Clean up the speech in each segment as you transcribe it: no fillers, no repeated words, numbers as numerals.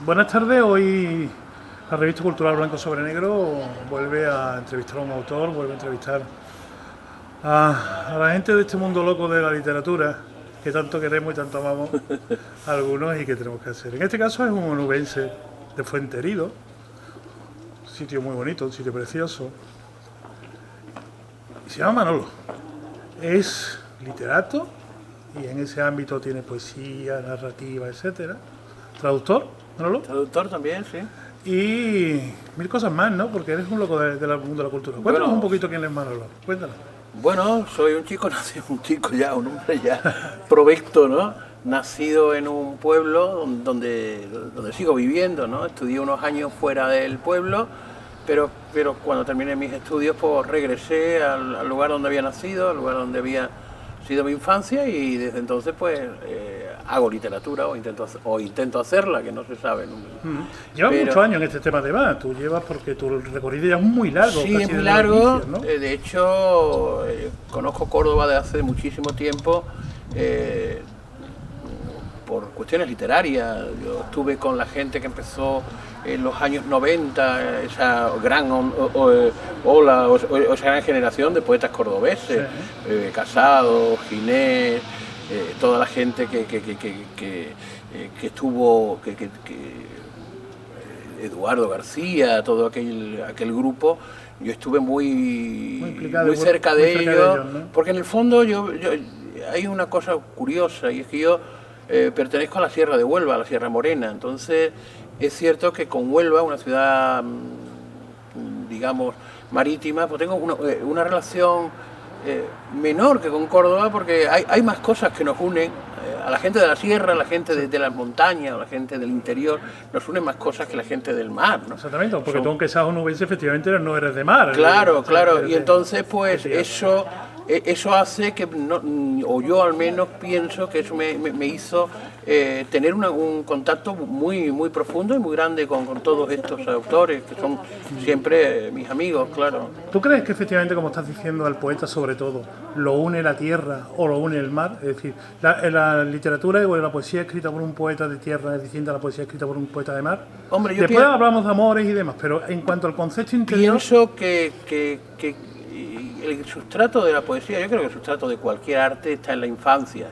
Buenas tardes, hoy la revista cultural Blanco sobre Negro vuelve a entrevistar a un autor, vuelve a entrevistar a la gente de este mundo loco de la literatura que tanto queremos y tanto amamos algunos y que tenemos que hacer. En este caso es un onubense de Fuenterido, un sitio muy bonito, un sitio precioso. Se llama Manolo, es literato y en ese ámbito tiene poesía, narrativa, etcétera. Traductor, Manolo. Traductor también, sí. Y mil cosas más, ¿no? Porque eres un loco del mundo de la cultura. Cuéntanos un poquito quién es Manolo. Cuéntanos. Bueno, soy un chico nacido, un hombre ya provecto, ¿no? Nacido en un pueblo donde sigo viviendo, ¿no? Estudié unos años fuera del pueblo, pero cuando terminé mis estudios, pues regresé al lugar donde había nacido, al lugar donde había sido mi infancia, y desde entonces pues hago literatura o intento hacerla, que no se sabe nunca. Llevas muchos años en este tema de bar, tú llevas porque tu recorrido ya es muy largo. Sí, es muy largo, ¿no? De hecho conozco Córdoba desde hace muchísimo tiempo por cuestiones literarias. Yo estuve con la gente que empezó en los años 90, esa gran ola, o esa gran generación de poetas cordobeses, sí. Casado, Ginés, toda la gente que estuvo, Eduardo García, todo aquel grupo. Yo estuve muy cerca de ellos, ¿no? Porque en el fondo hay una cosa curiosa, y es que yo pertenezco a la Sierra de Huelva, a la Sierra Morena. Entonces es cierto que con Huelva, una ciudad, digamos, marítima, pues tengo una relación menor que con Córdoba, porque hay más cosas que nos unen. A la gente de la sierra, a la gente de las montañas, a la gente del interior, nos unen más cosas que la gente del mar, ¿no? Exactamente, porque tú, aunque seas onubense, efectivamente no eres de mar. Claro, claro, y entonces pues eso hace que, o yo al menos pienso que eso me hizo tener un contacto muy, muy profundo y muy grande con todos estos autores, que son siempre mis amigos, claro. ¿Tú crees que efectivamente, como estás diciendo, al poeta sobre todo, lo une la tierra o lo une el mar? Es decir, la literatura o la poesía escrita por un poeta de tierra es distinta a la poesía escrita por un poeta de mar. Hombre, después hablamos de amores y demás, pero en cuanto al concepto interior... Pienso que el sustrato de la poesía, yo creo que el sustrato de cualquier arte está en la infancia,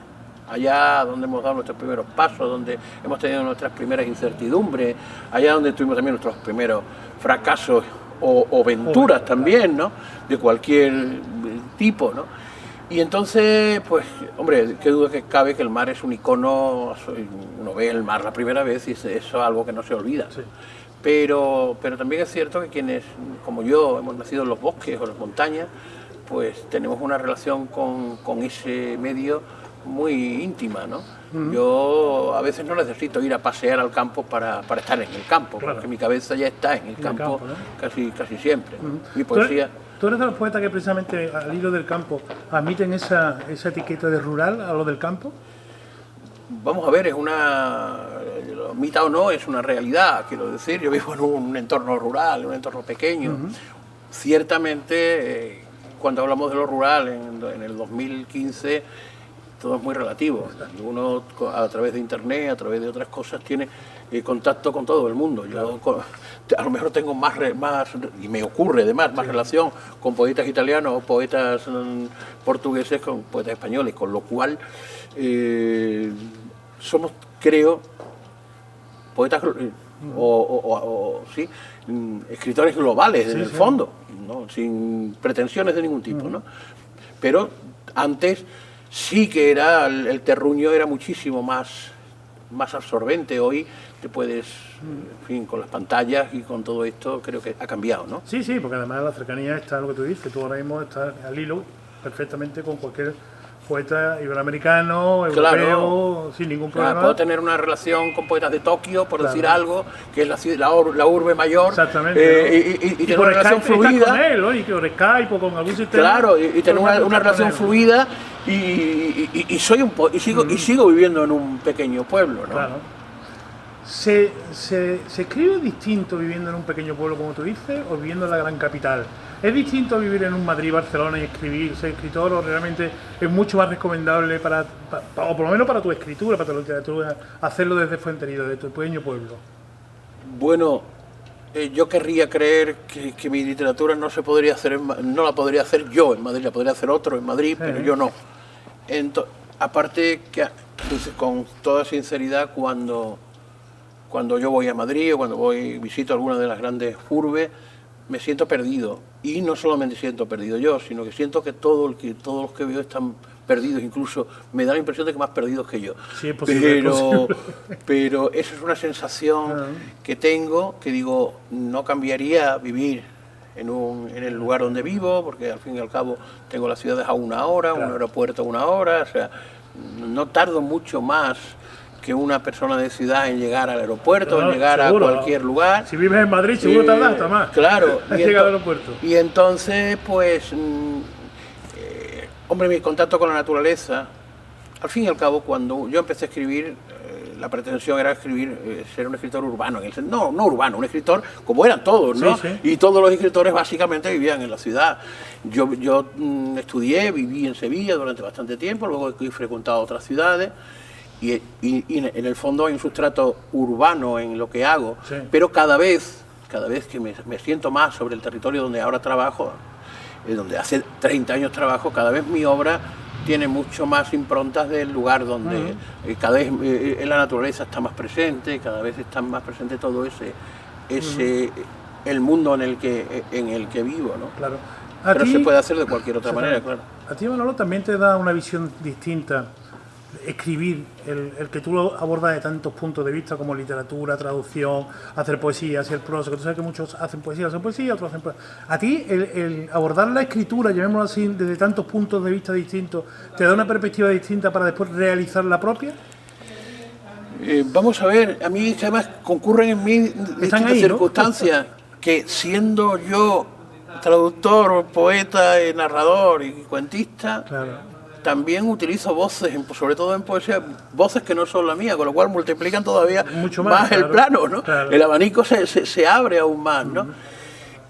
allá donde hemos dado nuestros primeros pasos, donde hemos tenido nuestras primeras incertidumbres, allá donde tuvimos también nuestros primeros fracasos o aventuras también, ¿no? De cualquier tipo, ¿no? Y entonces, pues, hombre, qué duda que cabe que el mar es un icono. Uno ve el mar la primera vez y eso es algo que no se olvida. Sí. Pero también es cierto que quienes, como yo, hemos nacido en los bosques o en las montañas, pues tenemos una relación con ese medio muy íntima, ¿no? Yo a veces no necesito ir a pasear al campo para estar en el campo, claro, porque mi cabeza ya está en el campo, ¿no? casi siempre. Mi poesía... ¿Tú eres de los poetas que precisamente al hilo del campo admiten esa etiqueta de rural a lo del campo? Vamos a ver, es una... Admita o no, es una realidad, quiero decir. Yo vivo en un entorno rural, un entorno pequeño. Ciertamente, cuando hablamos de lo rural en el 2015, todo es muy relativo. Uno, a través de internet, a través de otras cosas, tiene contacto con todo el mundo. Yo a lo mejor tengo más y me ocurre además, más relación con poetas italianos o poetas portugueses con poetas españoles, con lo cual somos, creo, poetas sí, escritores globales en el fondo, ¿no? Sin pretensiones de ningún tipo, ¿no? Pero antes sí que era el terruño era muchísimo más absorbente. Hoy te puedes, en fin, con las pantallas y con todo esto, creo que ha cambiado, ¿no? Sí, porque además la cercanía está lo que tú dices. Tú ahora mismo estás al hilo perfectamente con cualquier poeta iberoamericano, europeo, claro, sin ningún problema. Puedo tener una relación con poetas de Tokio, por decir algo, que es la urbe mayor. Exactamente. Y tener una relación fluida. Con él, ¿no? Y con Skype o con algún sistema. Claro, y tener una relación fluida. Y sigo viviendo en un pequeño pueblo, ¿no? Claro. ¿Se escribe distinto viviendo en un pequeño pueblo, como tú dices, o viviendo en la gran capital? ¿Es distinto vivir en un Madrid, Barcelona y escribir, ser escritor, o realmente es mucho más recomendable o por lo menos para tu escritura, para tu literatura, hacerlo desde Fuenterido, desde tu pequeño pueblo? Bueno, yo querría creer que mi literatura no se podría hacer no la podría hacer yo en Madrid, la podría hacer otro en Madrid, pero yo no. Aparte que, entonces, con toda sinceridad, cuando yo voy a Madrid o cuando visito alguna de las grandes urbes, me siento perdido. Y no solamente siento perdido yo, sino que siento que todos los que veo están perdidos. Incluso me da la impresión de que más perdidos que yo. Sí, es posible, pero eso es una sensación que tengo, que digo, no cambiaría vivir en el lugar donde vivo, porque al fin y al cabo tengo las ciudades a una hora, un aeropuerto a una hora, o sea, no tardo mucho más que una persona de ciudad en llegar al aeropuerto, en llegar seguro, a cualquier lugar. Si vives en Madrid, seguro tardas hasta más. Claro. Llegar al aeropuerto. Y entonces, pues, hombre, mi contacto con la naturaleza, al fin y al cabo, cuando yo empecé a escribir, la pretensión era ser un escritor urbano, no urbano, un escritor como eran todos, ¿no? Sí, sí. Y todos los escritores básicamente vivían en la ciudad. Yo estudié, viví en Sevilla durante bastante tiempo, luego he frecuentado otras ciudades. Y en el fondo hay un sustrato urbano en lo que hago, sí. Pero cada vez que me siento más sobre el territorio donde ahora trabajo, donde hace 30 años trabajo, cada vez mi obra tiene mucho más improntas del lugar donde cada vez la naturaleza está más presente, cada vez está más presente todo el mundo en el que vivo, ¿no? Claro. Pero se puede hacer de cualquier otra manera, claro. A ti, Manolo, también te da una visión distinta escribir, el que tú lo abordas de tantos puntos de vista como literatura, traducción, hacer poesía, hacer prosa, que tú sabes que muchos hacen poesía, otros hacen prosa. A ti el abordar la escritura, llamémoslo así, desde tantos puntos de vista distintos, ¿te da una perspectiva distinta para después realizar la propia? Vamos a ver, a mí además concurren en mí distintas circunstancias, ¿no? Que siendo yo traductor, poeta, narrador y cuentista, claro, también utilizo voces, sobre todo en poesía, voces que no son la mía, con lo cual multiplican todavía mucho más claro, el plano, ¿no? Claro. El abanico se abre aún más, ¿no?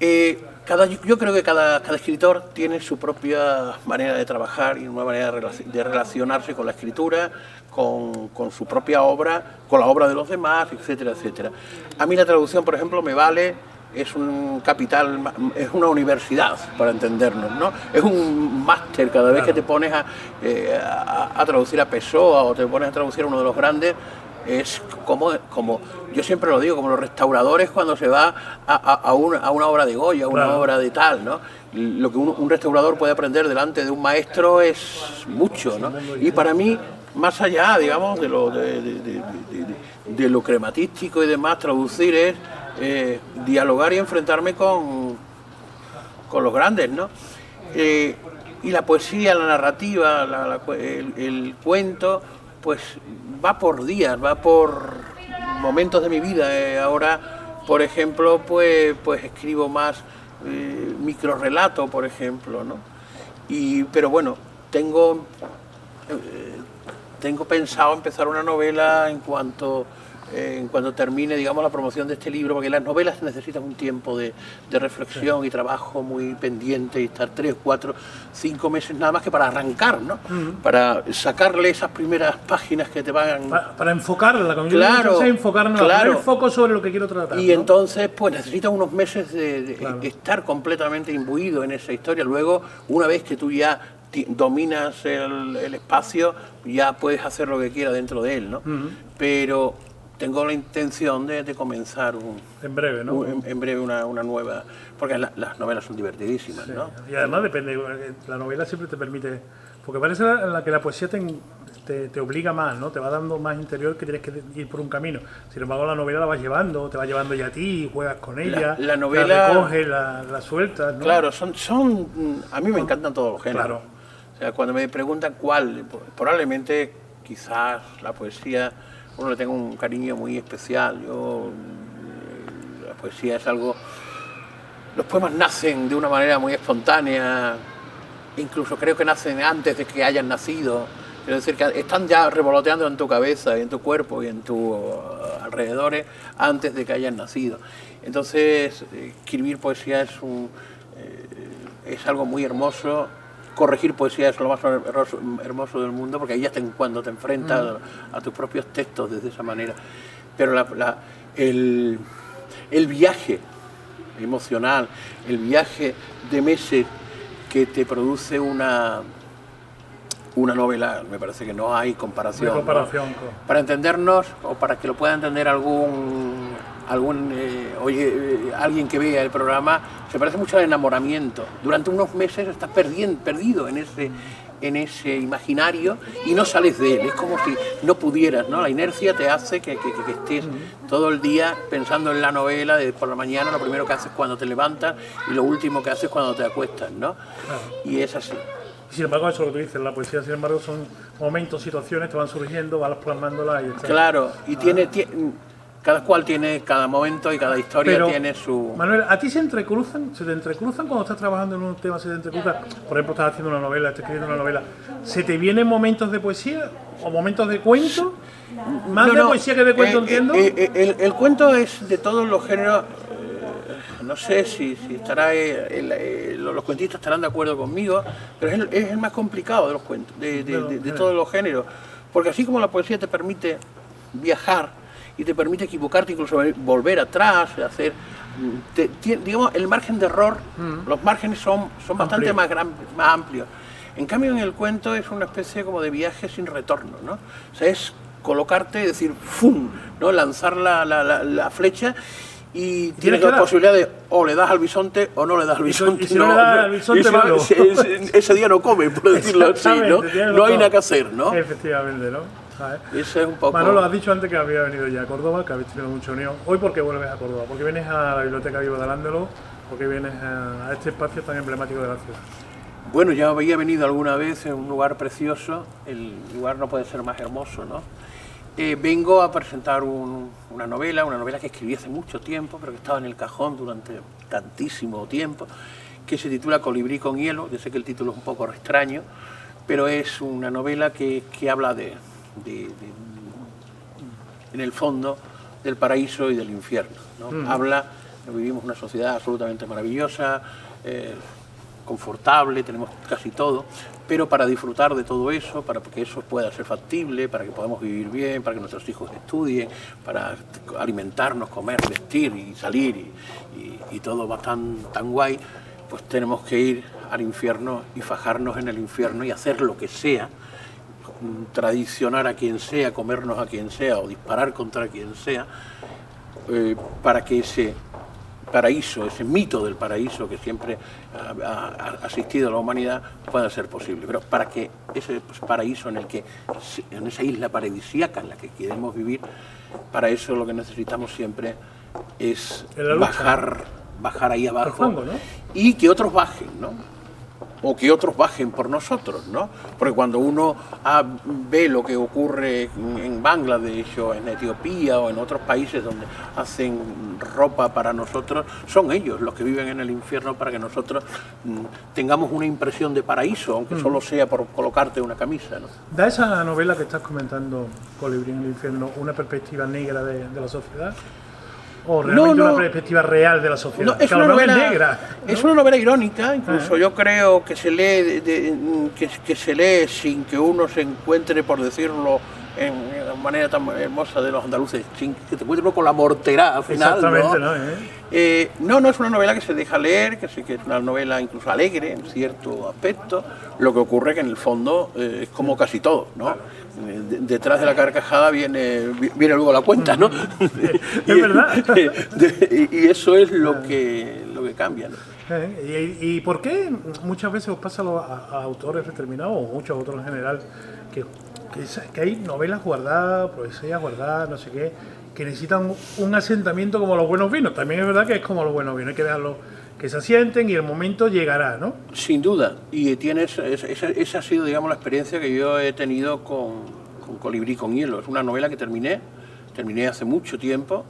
Yo creo que cada escritor tiene su propia manera de trabajar y una manera de relacionarse con la escritura, con su propia obra, con la obra de los demás, etcétera, etcétera. A mí la traducción, por ejemplo, me vale. Es un capital, es una universidad, para entendernos, ¿no? Es un máster cada vez que te pones a traducir a Pessoa o te pones a traducir a uno de los grandes. Es como yo siempre lo digo, como los restauradores cuando se va a una obra de Goya, a una obra de tal, ¿no? Lo que un restaurador puede aprender delante de un maestro es mucho, ¿no? Y para mí, más allá, digamos, de lo crematístico y demás, traducir es dialogar y enfrentarme con los grandes, ¿no? Y la poesía, la narrativa, el cuento, pues va por días, va por momentos de mi vida. Ahora, por ejemplo, pues escribo más microrrelato, por ejemplo, ¿no? Pero bueno, tengo pensado empezar una novela en cuanto termine, digamos, la promoción de este libro, porque las novelas necesitan un tiempo de reflexión y trabajo muy pendiente y estar 3, 4, 5 meses nada más que para arrancar, ¿no? Para sacarle esas primeras páginas que te van... Para enfocarla, como claro, yo enfocarnos, claro. Poner el foco sobre lo que quiero tratar. Y ¿no? Entonces, pues necesitas unos meses de estar completamente imbuido en esa historia. Luego, una vez que tú ya dominas el espacio, ya puedes hacer lo que quieras dentro de él, ¿no? Pero tengo la intención de comenzar en breve, ¿no? En breve una nueva, porque las novelas son divertidísimas, sí, ¿no? Y además depende, la novela siempre te permite, porque parece que la poesía te obliga más, ¿no? Te va dando más interior, que tienes que ir por un camino. Sin embargo, la novela la vas llevando, te va llevando ya a ti, juegas con ella, la novela, la recoges, la sueltas, ¿no? Claro, a mí me encantan todos los géneros. Claro. O sea, cuando me preguntan cuál, probablemente, quizás la poesía, uno le tenga un cariño muy especial. La poesía es algo... Los poemas nacen de una manera muy espontánea, incluso creo que nacen antes de que hayan nacido. Es decir, que están ya revoloteando en tu cabeza y en tu cuerpo y en tu alrededores antes de que hayan nacido. Entonces, escribir poesía es algo muy hermoso. Corregir poesía es lo más hermoso del mundo, porque ahí ya cuando te enfrentas a tus propios textos desde esa manera. Pero el viaje emocional, el viaje de meses que te produce una novela, me parece que no hay comparación. ¿No? Para entendernos, o para que lo pueda entender alguien que vea el programa, se parece mucho al enamoramiento. Durante unos meses estás perdido en ese imaginario y no sales de él. Es como si no pudieras, ¿no? La inercia te hace que estés todo el día pensando en la novela, por la mañana lo primero que haces cuando te levantas y lo último que haces cuando te acuestas, ¿no? Claro. Y es así. Sin embargo, eso es lo que tú dices, la poesía, sin embargo, son momentos, situaciones que van surgiendo, vas plasmándolas y está. Claro, y cada momento y cada historia tiene su... Manuel, ¿a ti se te entrecruzan cuando estás trabajando en un tema, por ejemplo, estás haciendo una novela, estás escribiendo una novela, ¿se te vienen momentos de poesía o momentos de cuento? ¿Más de poesía que de cuento, entiendo? El cuento es de todos los géneros. No sé si estará los cuentistas estarán de acuerdo conmigo, pero es el más complicado de los cuentos, de todos los géneros, porque así como la poesía te permite viajar y te permite equivocarte, incluso volver atrás, digamos, el margen de error, los márgenes son bastante más amplios. En cambio, en el cuento es una especie como de viaje sin retorno, ¿no? O sea, es colocarte, decir, ¡fum!, ¿no? Lanzar la flecha. Y tienes la posibilidad de o le das al bisonte o no le das al bisonte. Y si no le das al bisonte, malo. Ese día no come, por decirlo así, ¿no? No hay nada que hacer, ¿no? Efectivamente, ¿no? Eso es un poco... Manolo, has dicho antes que había venido ya a Córdoba, que habéis tenido mucha unión. ¿Hoy por qué vuelves a Córdoba? ¿Por qué vienes a la Biblioteca Viva de Alándalo? ¿Por qué vienes a este espacio tan emblemático de la ciudad? Bueno, ya había venido alguna vez en un lugar precioso. El lugar no puede ser más hermoso, ¿no? Vengo a presentar una novela que escribí hace mucho tiempo, pero que estaba en el cajón durante tantísimo tiempo, que se titula Colibrí con hielo. Yo sé que el título es un poco extraño, pero es una novela que habla en el fondo, del paraíso y del infierno, ¿no? Habla, vivimos una sociedad absolutamente maravillosa, confortable, tenemos casi todo, pero para disfrutar de todo eso, para que eso pueda ser factible, para que podamos vivir bien, para que nuestros hijos estudien, para alimentarnos, comer, vestir y salir y todo va tan guay, pues tenemos que ir al infierno y fajarnos en el infierno y hacer lo que sea, traicionar a quien sea, comernos a quien sea o disparar contra quien sea, para que ese paraíso, ese mito del paraíso que siempre ha asistido a la humanidad pueda ser posible. Pero para que ese paraíso en esa isla paradisíaca en la que queremos vivir, para eso lo que necesitamos siempre es bajar ahí abajo, fondo, ¿no? Y que otros bajen, ¿no? O que otros bajen por nosotros, ¿no? Porque cuando uno ve lo que ocurre en Bangladesh o en Etiopía o en otros países donde hacen ropa para nosotros, son ellos los que viven en el infierno para que nosotros tengamos una impresión de paraíso, aunque solo sea por colocarte una camisa, ¿no? ¿Da esa novela que estás comentando, Colibrí en el infierno, una perspectiva negra de la sociedad? ¿O realmente una perspectiva real de la sociedad? No, es una novela negra, ¿no? Es una novela irónica, incluso yo creo que se lee que se lee sin que uno se encuentre, por decirlo en la manera tan hermosa de los andaluces, sin que te encuentres con la mortera al final. Exactamente, ¿no? No es una novela que se deja leer, que es una novela incluso alegre en cierto aspecto. Lo que ocurre que en el fondo es como casi todo, ¿no? Detrás de la carcajada viene luego la cuenta, ¿no? Es verdad. Y eso es lo que cambia, ¿no? ¿Y por qué muchas veces os pasa a autores determinados, o muchos otros en general, que hay novelas guardadas, poesías guardadas, no sé qué, que necesitan un asentamiento como los buenos vinos? También es verdad que es como los buenos vinos, hay que dejarlos que se asienten y el momento llegará, ¿no? Sin duda, y esa ha sido, digamos, la experiencia que yo he tenido con Colibrí con hielo. Es una novela que terminé hace mucho tiempo.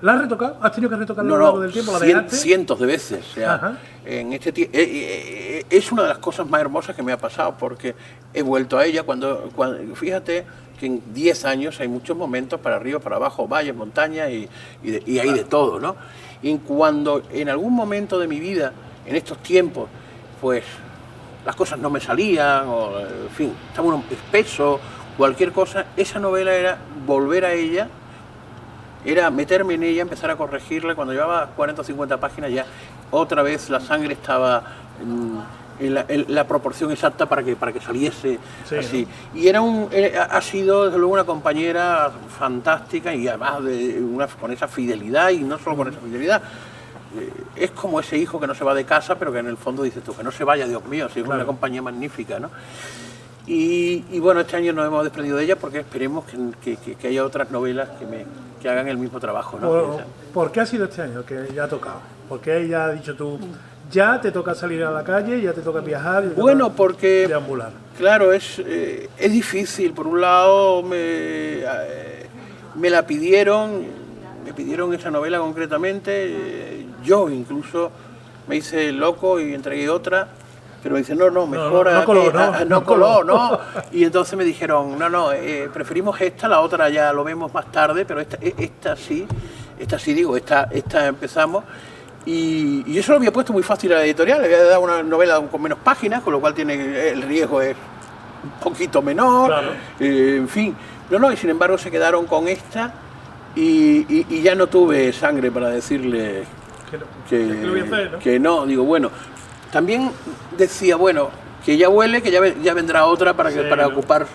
¿La has retocado? ¿Has tenido que retocarla a lo largo del tiempo? ¿La dejaste? Cientos de veces. O sea, en es una de las cosas más hermosas que me ha pasado, porque he vuelto a ella cuando fíjate que en 10 años hay muchos momentos para arriba, para abajo, valles, montañas y hay de todo, ¿no? Y cuando en algún momento de mi vida, en estos tiempos, pues las cosas no me salían, o en fin, estaba uno espeso, cualquier cosa, esa novela era volver a ella, era meterme en ella, empezar a corregirla. Cuando llevaba 40 o 50 páginas ya otra vez la sangre estaba en la proporción exacta para que saliese así. Y ha sido desde luego una compañera fantástica y además con esa fidelidad, y no solo con esa fidelidad. Es como ese hijo que no se va de casa, pero que en el fondo dices tú, que no se vaya, Dios mío, si es una compañía magnífica, ¿no? Y bueno, este año nos hemos desprendido de ella porque esperemos que haya otras novelas que hagan el mismo trabajo, ¿no? ¿Por qué ha sido este año que ya ha tocado? ¿Por qué ya has dicho tú, ya te toca salir a la calle, ya te toca viajar? Bueno, porque deambular. Claro, es difícil. Por un lado me la pidieron, me pidieron esa novela concretamente. Yo incluso me hice loco y entregué otra, pero me dicen, no, mejor no coló. Y entonces me dijeron, preferimos esta, la otra ya lo vemos más tarde, pero esta sí empezamos. Y yo se lo había puesto muy fácil a la editorial, le había dado una novela con menos páginas, con lo cual el riesgo es un poquito menor, claro. En fin. Y sin embargo se quedaron con esta y ya no tuve sangre para decirle que no. Digo, bueno, también decía, bueno, que ya huele, que ya vendrá otra para ocupar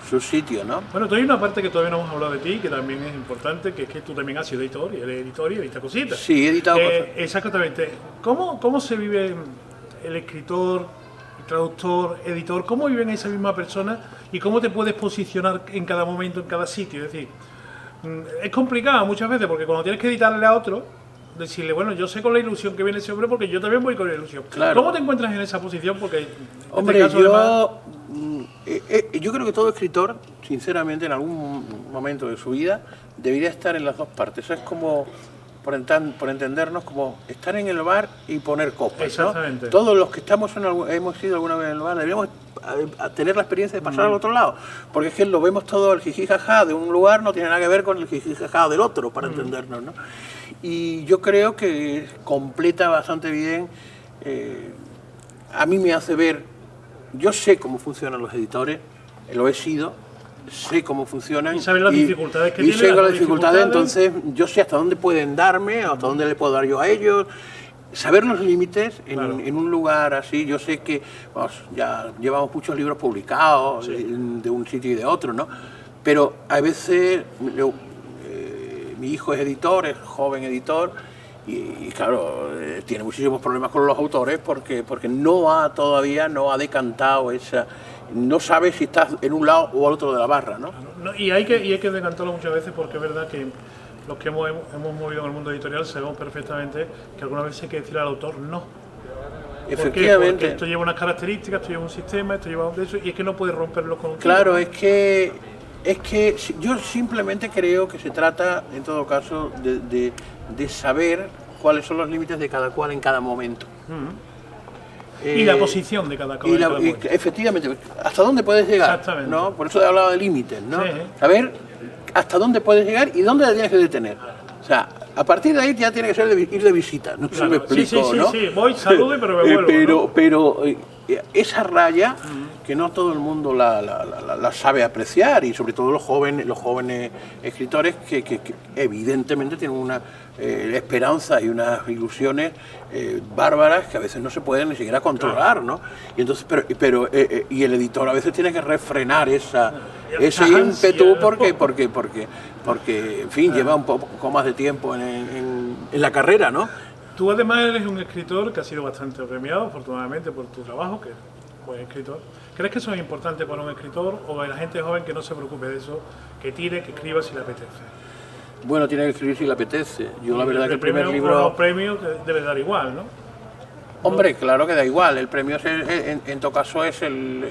su sitio, ¿no? Bueno, hay una parte que todavía no hemos hablado de ti, que también es importante, que es que tú también has sido editor, y eres editor y editas cositas. Sí, he editado cosas. Exactamente. ¿Cómo se vive el escritor, el traductor, editor? ¿Cómo viven esa misma persona y cómo te puedes posicionar en cada momento, en cada sitio? Es decir, es complicado muchas veces porque cuando tienes que editarle a otro, decirle, bueno, yo sé con la ilusión que viene ese hombre porque yo también voy con la ilusión. Claro. ¿Cómo te encuentras en esa posición? Porque hombre, yo creo que todo escritor, sinceramente, en algún momento de su vida, debería estar en las dos partes. Es como, por entendernos, como estar en el bar y poner copas, ¿no? Exactamente. Todos los que hemos ido alguna vez en el bar, deberíamos tener la experiencia de pasar al otro lado, porque es que lo vemos todo, el jiji jaja de un lugar no tiene nada que ver con el jiji jaja del otro, para entendernos, ¿no? Y yo creo que completa bastante bien, a mí me hace ver, yo sé cómo funcionan los editores, lo he sido, sé cómo funcionan. Y sabes las dificultades que tienen. Y sé las dificultades, entonces yo sé hasta dónde pueden darme, hasta dónde le puedo dar yo a ellos. Saber los límites en un lugar así. Yo sé que ya llevamos muchos libros publicados de un sitio y de otro, ¿no? Pero a veces mi hijo es editor, es joven editor, y claro, tiene muchísimos problemas con los autores porque todavía no ha decantado esa... No sabe si estás en un lado o al otro de la barra, ¿no? Y hay que decantarlo muchas veces porque es verdad que los que hemos movido en el mundo editorial sabemos perfectamente que algunas veces hay que decir al autor no. Efectivamente. Porque esto lleva unas características, esto lleva un sistema, esto lleva eso, y es que no puedes romperlo con un Claro, ¿no? es que yo simplemente creo que se trata, en todo caso, de saber cuáles son los límites de cada cual en cada momento. Y la posición de cada cual. Efectivamente, hasta dónde puedes llegar, ¿no? Por eso he hablado de límites, ¿no? Sí. Saber hasta dónde puedes llegar y dónde te tienes que detener. O sea, a partir de ahí ya tiene que ser ir de visita, no sé si me explico, ¿no? Sí, voy, saludo, pero me vuelvo. Pero esa raya que no todo el mundo la sabe apreciar, y sobre todo los jóvenes escritores que evidentemente tienen una esperanza y unas ilusiones bárbaras que a veces no se pueden ni siquiera controlar, ¿no? Y entonces, y el editor a veces tiene que refrenar ese ímpetu porque en fin, lleva un poco más de tiempo en la carrera, ¿no? Tú además eres un escritor que ha sido bastante premiado, afortunadamente, por tu trabajo, que es buen escritor. ¿Crees que eso es importante para un escritor o a la gente joven que no se preocupe de eso, que tire, que escriba si le apetece? Bueno, tiene que escribir si le apetece. Yo la verdad que el primer libro... Los premios debe dar igual, ¿no? Hombre, claro que da igual. El premio en todo caso es el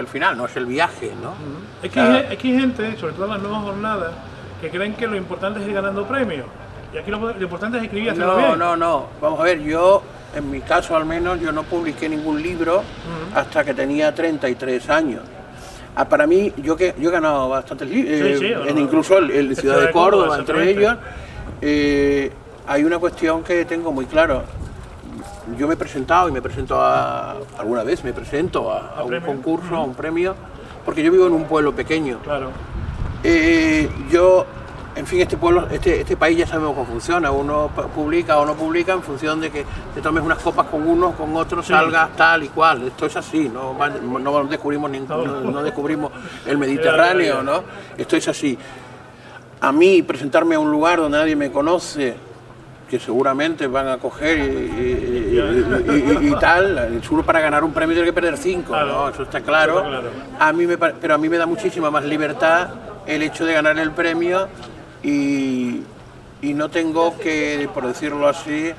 final, no es el viaje, ¿no? Es que hay gente, sobre todo en las nuevas jornadas, que creen que lo importante es ir ganando premios. Y aquí lo importante es escribir y hacerlo bien. No. Vamos a ver, yo, en mi caso al menos, yo no publiqué ningún libro hasta que tenía 33 años. Para mí, yo he ganado bastantes libros, Sí, incluso el Ciudad de Córdoba, entre ellos. exactamente. Hay una cuestión que tengo muy claro. Yo me he presentado y me presento alguna vez me presento a un premio? concurso, a un premio, porque yo vivo en un pueblo pequeño. Claro. En fin, este pueblo, este país ya sabemos cómo funciona. Uno publica o no publica en función de que te tomes unas copas con unos, con otros, Sí. salgas tal y cual. Esto es así, no descubrimos no descubrimos el Mediterráneo, ¿no? Esto es así. A mí presentarme a un lugar donde nadie me conoce, que seguramente van a coger y tal, seguro para ganar un premio tiene que perder 5, Claro. ¿no? Eso está claro. Eso está claro. Pero a mí me da muchísima más libertad el hecho de ganar el premio y no tengo que, por decirlo así,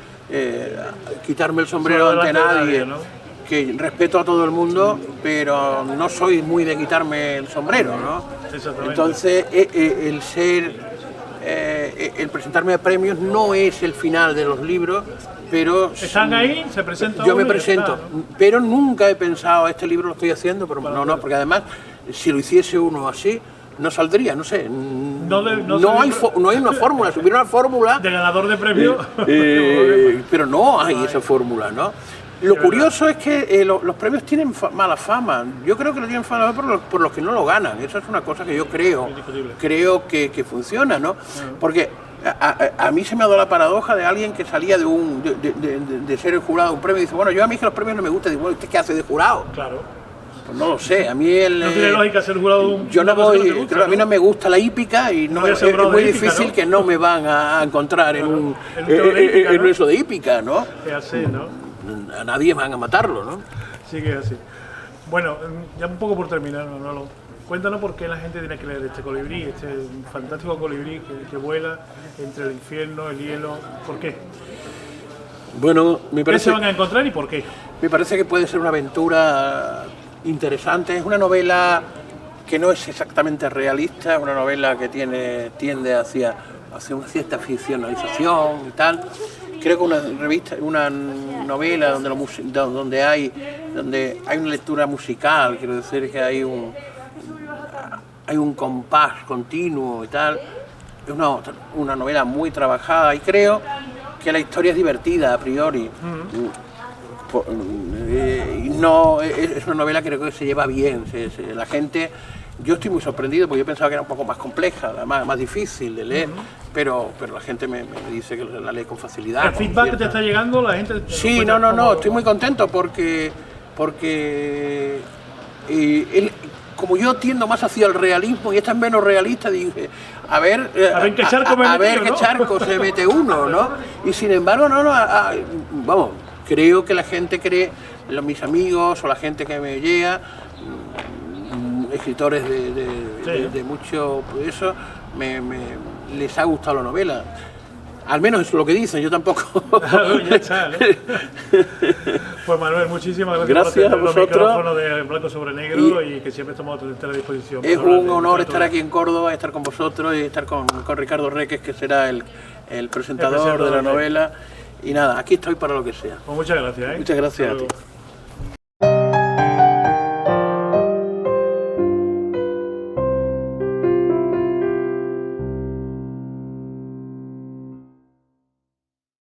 quitarme el sombrero ante nadie. ¿No? Que respeto a todo el mundo, pero no soy muy de quitarme el sombrero, ¿no? Exactamente. Entonces, el presentarme a premios no es el final de los libros, pero Están ahí, se presentan. yo me uno y ya presento, está, ¿no? pero nunca he pensado, este libro lo estoy haciendo, pero no, porque además, si lo hiciese uno así, no saldría, no sé. No hay una fórmula, si hubiera una fórmula, De ganador de premio. pero no hay esa fórmula, ¿no? Lo curioso es que los premios tienen mala fama. Yo creo que lo tienen mala fama por los que no lo ganan. Eso es una cosa que yo creo que funciona, ¿no? Porque a mí se me ha dado la paradoja de alguien que salía de ser el jurado de un premio y dice, bueno, yo a mí que los premios no me gustan. Digo, bueno, ¿usted qué hace de jurado? Claro. Pues no lo sé, a mí No tiene lógica ser jurado de un. yo no una cosa que voy, te gusta, creo que a mí no me gusta la hípica y No no, voy a es ser jurado muy de hípica, difícil ¿no? que no me van a encontrar en un hípica, ¿no? eso de hípica, ¿no? Es así, ¿no? A nadie van a matarlo, ¿no? Sí que es así. Bueno, ya un poco por terminar, Manolo. Cuéntanos por qué la gente tiene que leer este colibrí, este fantástico colibrí que vuela entre el infierno, el hielo. ¿Por qué? Bueno, me ¿Qué se parece, van a encontrar y por qué? me parece que puede ser una aventura interesante. Es una novela que no es exactamente realista, es una novela que tiende hacia una cierta ficcionalización y tal. Creo que una novela donde hay una lectura musical, quiero decir que hay un compás continuo y tal. Es una novela muy trabajada y creo que la historia es divertida a priori. No, es una novela que creo que se lleva bien. La gente, yo estoy muy sorprendido porque yo pensaba que era un poco más compleja, más difícil de leer, pero la gente me dice que la lee con facilidad. ¿El feedback que te está llegando? La gente. Sí, no, estoy muy contento porque como yo tiendo más hacia el realismo y esta es menos realista, dije, a ver qué charco me he metido, qué ¿no? charco se mete uno, ¿no? Y sin embargo, vamos, creo que la gente cree, mis amigos o la gente que me llega, escritores de mucho, pues eso, les ha gustado la novela. Al menos eso es lo que dicen, yo tampoco. Ya está, ¿no? Pues Manuel, muchísimas gracias, Gracias por a atender los vosotros. micrófonos de Blanco sobre Negro y que siempre estamos a tu disposición. Es para hablar un de honor literatura. estar aquí en Córdoba, estar con vosotros y estar con Ricardo Reques, que será el presentador de la novela. Y nada, aquí estoy para lo que sea. Pues muchas gracias. Muchas gracias Hasta a ti. luego.